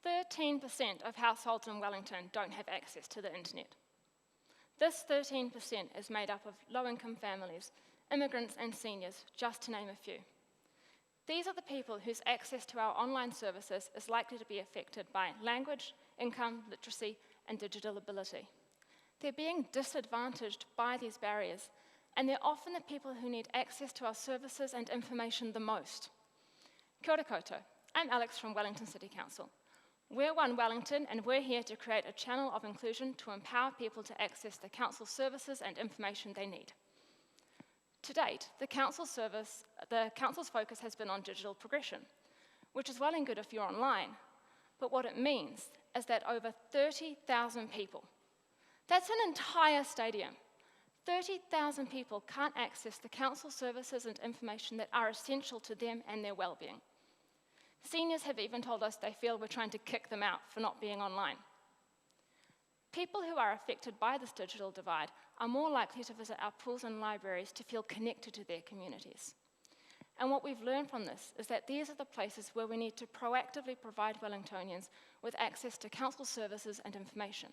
13% of households in Wellington don't have access to the internet. This 13% is made up of low-income families, immigrants and seniors, just to name a few. These are the people whose access to our online services is likely to be affected by language, income, literacy, and digital ability. They're being disadvantaged by these barriers, and they're often the people who need access to our services and information the most. Kia ora koutou. I'm Alex from Wellington City Council. We're One Wellington, and we're here to create a channel of inclusion to empower people to access the council services and information they need. To date, the council's focus has been on digital progression, which is well and good if you're online, but what it means is that over 30,000 people, that's an entire stadium, 30,000 people can't access the council services and information that are essential to them and their well-being. Seniors have even told us they feel we're trying to kick them out for not being online. People who are affected by this digital divide are more likely to visit our pools and libraries to feel connected to their communities. And what we've learned from this is that these are the places where we need to proactively provide Wellingtonians with access to council services and information.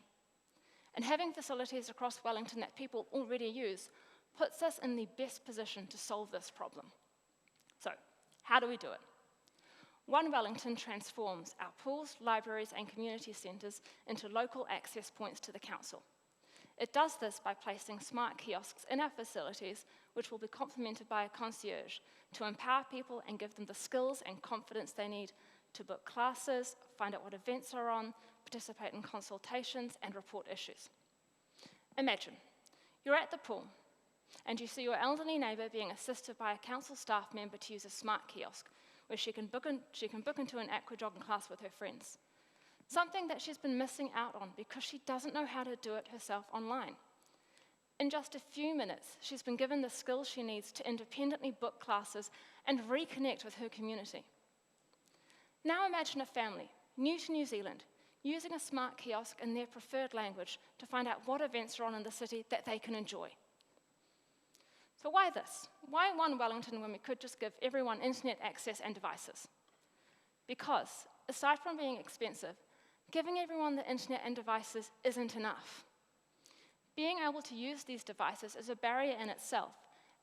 And having facilities across Wellington that people already use puts us in the best position to solve this problem. So, how do we do it? One Wellington transforms our pools, libraries, and community centres into local access points to the council. It does this by placing smart kiosks in our facilities, which will be complemented by a concierge to empower people and give them the skills and confidence they need to book classes, find out what events are on, participate in consultations, and report issues. Imagine you're at the pool and you see your elderly neighbour being assisted by a council staff member to use a smart kiosk where she can book into an aqua jogging class with her friends. Something that she's been missing out on because she doesn't know how to do it herself online. In just a few minutes, she's been given the skills she needs to independently book classes and reconnect with her community. Now imagine a family, new to New Zealand, using a smart kiosk in their preferred language to find out what events are on in the city that they can enjoy. So why this? Why One Wellington when we could just give everyone internet access and devices? Because, aside from being expensive, giving everyone the internet and devices isn't enough. Being able to use these devices is a barrier in itself,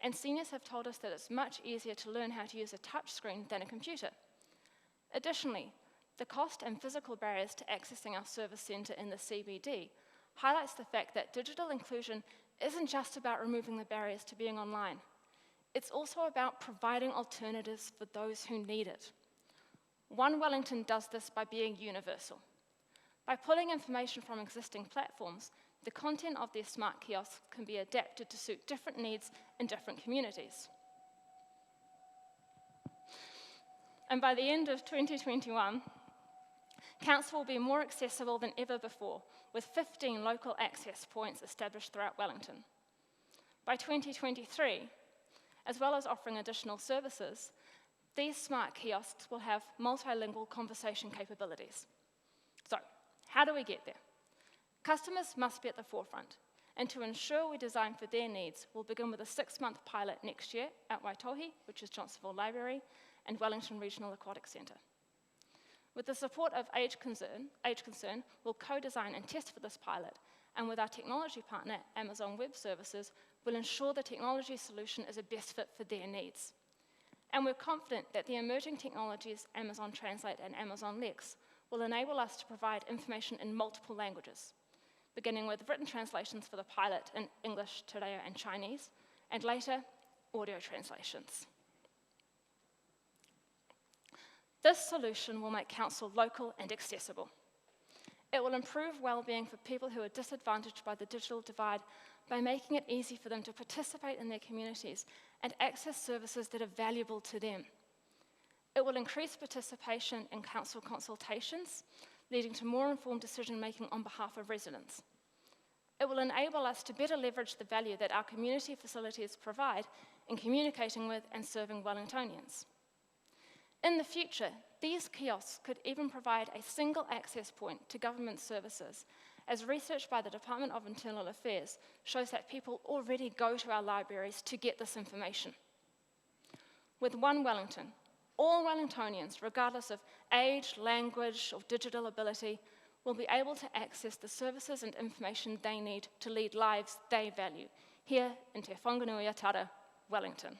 and seniors have told us that it's much easier to learn how to use a touchscreen than a computer. Additionally, the cost and physical barriers to accessing our service centre in the CBD highlights the fact that digital inclusion isn't just about removing the barriers to being online. It's also about providing alternatives for those who need it. One Wellington does this by being universal. By pulling information from existing platforms, the content of their smart kiosks can be adapted to suit different needs in different communities. And by the end of 2021, Council will be more accessible than ever before, with 15 local access points established throughout Wellington. By 2023, as well as offering additional services, these smart kiosks will have multilingual conversation capabilities. So, how do we get there? Customers must be at the forefront, and to ensure we design for their needs, we'll begin with a 6-month pilot next year at Waitohi, which is Johnsonville Library, and Wellington Regional Aquatic Centre. With the support of Age Concern, we'll co-design and test for this pilot, and with our technology partner, Amazon Web Services, we'll ensure the technology solution is a best fit for their needs. And we're confident that the emerging technologies, Amazon Translate and Amazon Lex, will enable us to provide information in multiple languages, beginning with written translations for the pilot in English, Te Reo, and Chinese, and later, audio translations. This solution will make council local and accessible. It will improve well-being for people who are disadvantaged by the digital divide by making it easy for them to participate in their communities and access services that are valuable to them. It will increase participation in council consultations, leading to more informed decision-making on behalf of residents. It will enable us to better leverage the value that our community facilities provide in communicating with and serving Wellingtonians. In the future, these kiosks could even provide a single access point to government services, as research by the Department of Internal Affairs shows that people already go to our libraries to get this information. With One Wellington, All Wellingtonians, regardless of age, language, or digital ability, will be able to access the services and information they need to lead lives they value, here in Te Whanganui Tara, Wellington.